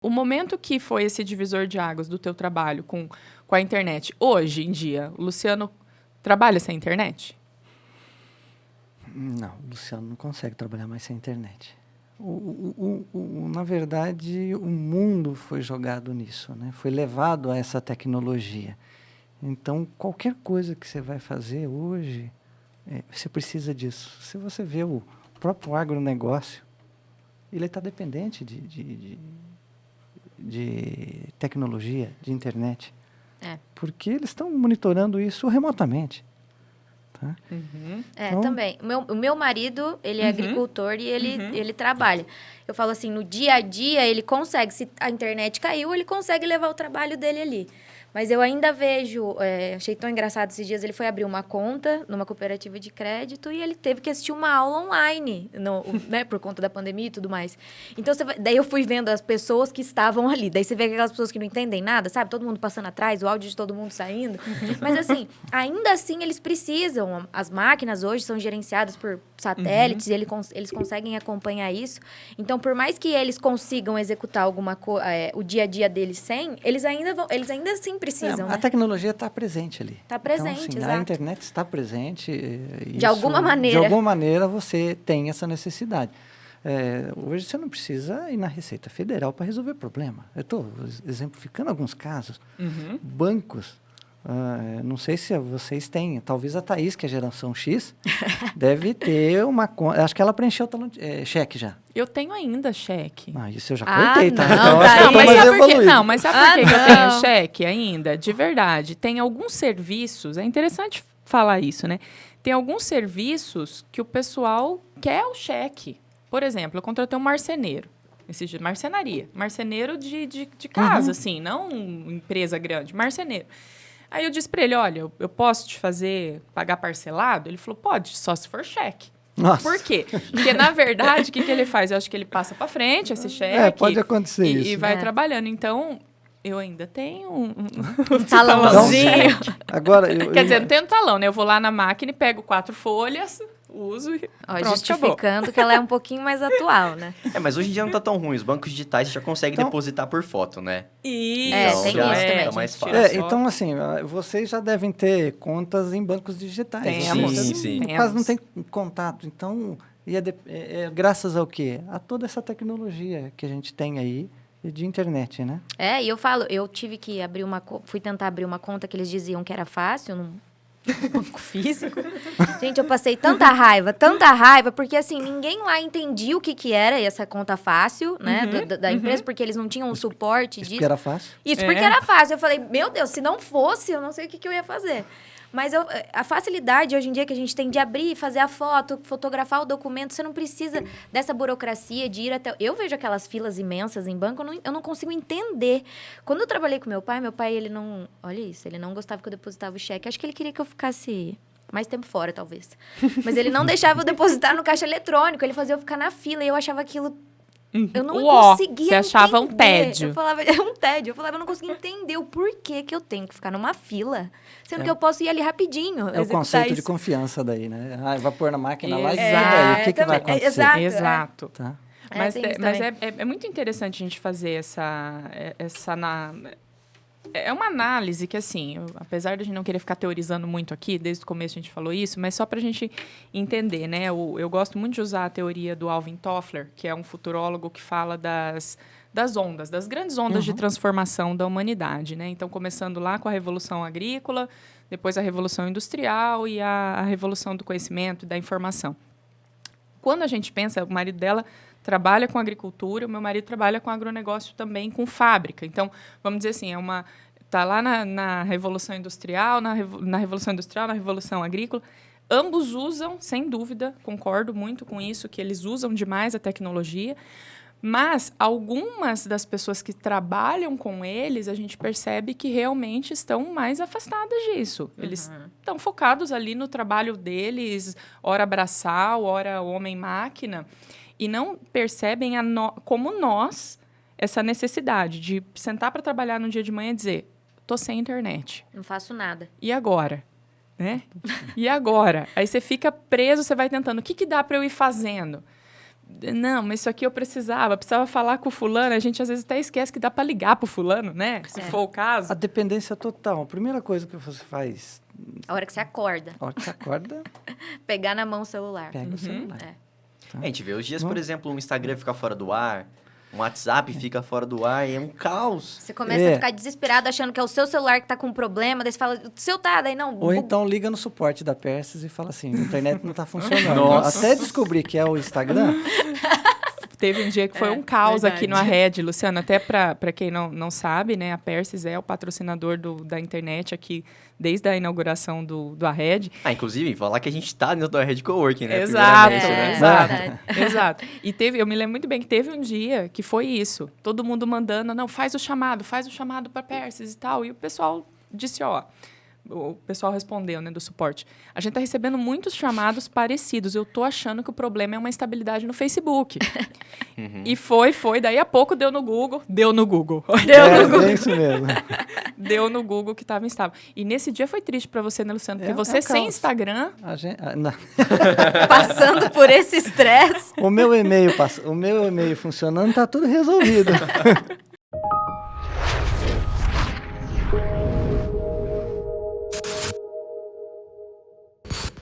O momento que foi esse divisor de águas do teu trabalho com a internet, hoje em dia, o Luciano trabalha sem internet? Não, o Luciano não consegue trabalhar mais sem internet. Na verdade, o mundo foi jogado nisso, né? Foi levado a essa tecnologia. Então, qualquer coisa que você vai fazer hoje, você precisa disso. Se você vê o próprio agronegócio, ele está dependente de tecnologia, de internet. Porque eles estão monitorando isso remotamente. Tá? Uhum. Então, também. O meu marido, ele é agricultor e ele trabalha. Eu falo assim, no dia a dia ele consegue, se a internet caiu, ele consegue levar o trabalho dele ali. Mas eu ainda vejo, achei tão engraçado esses dias, ele foi abrir uma conta numa cooperativa de crédito e ele teve que assistir uma aula online, né, por conta da pandemia e tudo mais. Então, daí eu fui vendo as pessoas que estavam ali. Daí você vê aquelas pessoas que não entendem nada, sabe? Todo mundo passando atrás, o áudio de todo mundo saindo. Mas assim, ainda assim eles precisam. As máquinas hoje são gerenciadas por satélites e eles conseguem acompanhar isso. Então, por mais que eles consigam executar o dia a dia deles sem, eles ainda assim precisam, né? A tecnologia está presente ali. Está presente, então, assim, exato. A internet está presente. De alguma maneira. De alguma maneira você tem essa necessidade. Hoje você não precisa ir na Receita Federal para resolver problema. Eu estou exemplificando alguns casos. Bancos. Não sei se vocês têm, talvez a Thaís, que é geração X, deve ter uma conta. Acho que ela preencheu o cheque já. Eu tenho ainda cheque. Isso eu já cortei, tá? Mas sabe por que eu tenho cheque ainda? De verdade. Tem alguns serviços, é interessante falar isso, né? Tem alguns serviços que o pessoal quer o cheque. Por exemplo, eu contratei um marceneiro. Marcenaria. Marceneiro de casa, assim, não empresa grande, marceneiro. Aí eu disse para ele, olha, eu posso te pagar parcelado? Ele falou, pode, só se for cheque. Nossa. Por quê? Porque, na verdade, o que ele faz? Eu acho que ele passa para frente esse cheque. Pode acontecer isso. E vai trabalhando. Então, eu ainda tenho um talãozinho. Agora, quer dizer, não tenho talão, né? Eu vou lá na máquina e pego 4 folhas, uso e pronto, justificando acabou. Que ela é um pouquinho mais atual, né? Mas hoje em dia não tá tão ruim. Os bancos digitais já conseguem depositar por foto, né? Isso. Então, tem já isso também. tá mais fácil. Então, assim, vocês já devem ter contas em bancos digitais. Sim. Quase não tem contato. Então, graças ao quê? A toda essa tecnologia que a gente tem aí de internet, né? E eu falo, eu tive que fui tentar abrir uma conta que eles diziam que era fácil, num banco físico. Gente, eu passei tanta raiva, porque assim, ninguém lá entendia o que era essa conta fácil, né, da empresa, porque eles não tinham o suporte disso. Porque era fácil? Isso, porque era fácil. Eu falei, meu Deus, se não fosse, eu não sei o que eu ia fazer. Mas a facilidade hoje em dia que a gente tem de abrir, fazer a foto, fotografar o documento, você não precisa dessa burocracia de ir até... Eu vejo aquelas filas imensas em banco, eu não consigo entender. Quando eu trabalhei com meu pai, ele não... Olha isso, ele não gostava que eu depositava o cheque. Acho que ele queria que eu ficasse mais tempo fora, talvez. Mas ele não deixava eu depositar no caixa eletrônico, ele fazia eu ficar na fila e eu achava aquilo... Eu não conseguia Você achava entender. um tédio. Eu falava, é um tédio. Eu não conseguia entender o porquê que eu tenho que ficar numa fila, sendo que eu posso ir ali rapidinho. É o conceito de confiança daí, né? Vai pôr na máquina lá e daí, o que vai acontecer? Exato. Tá. Mas é muito interessante a gente fazer é uma análise que, assim, apesar de a gente não querer ficar teorizando muito aqui, desde o começo a gente falou isso, mas só para a gente entender, né? Eu gosto muito de usar a teoria do Alvin Toffler, que é um futurólogo que fala das ondas, das grandes ondas de transformação da humanidade, né? Então, começando lá com a Revolução Agrícola, depois a Revolução Industrial e a Revolução do Conhecimento e da Informação. Quando a gente pensa, o marido dela trabalha com agricultura, o meu marido trabalha com agronegócio também, com fábrica. Então, vamos dizer assim, tá lá na Revolução Industrial, na Revolução Industrial, na Revolução Agrícola. Ambos usam, sem dúvida, concordo muito com isso, que eles usam demais a tecnologia, mas algumas das pessoas que trabalham com eles, a gente percebe que realmente estão mais afastadas disso. Eles estão focados ali no trabalho deles, hora braçal, hora homem-máquina, e não percebem como nós essa necessidade de sentar para trabalhar no dia de manhã e dizer, tô sem internet. Não faço nada. E agora? Né? E agora? Aí você fica preso, você vai tentando, o que dá para eu ir fazendo? Não, mas isso aqui eu precisava falar com o fulano, a gente às vezes até esquece que dá para ligar pro fulano, né? Se for o caso. A dependência total. A primeira coisa que você faz... A hora que você acorda. A hora que você acorda, Pegar na mão o celular. pega o celular. A gente vê os dias, por exemplo, um Instagram fica fora do ar, um WhatsApp fica fora do ar, e é um caos. Você começa a ficar desesperado achando que é o seu celular que tá com um problema, daí você fala, o seu tá, daí não. Ou então liga no suporte da Persis e fala assim, a internet não tá funcionando. Nossa. Até descobrir que é o Instagram... Teve um dia que foi um caos verdade. aqui no Arred, Luciano. Até para quem não sabe, né? A Persis é o patrocinador da internet aqui desde a inauguração do Arred. Inclusive, falar que a gente tá dentro da Rede Coworking, né? Exato, Primeiramente, né? exato. E eu me lembro muito bem que teve um dia que foi isso. Todo mundo mandando, não, faz o chamado para Persis e tal. E o pessoal disse, o pessoal respondeu, né, do suporte. A gente tá recebendo muitos chamados parecidos. Eu tô achando que o problema é uma instabilidade no Facebook. E foi. Daí a pouco deu no Google. É isso mesmo. Deu no Google que estava instável. E nesse dia foi triste para você, né, Luciano? Porque você um sem caos. Instagram... Não. Passando por esse estresse. O meu e-mail funcionando, tá tudo resolvido.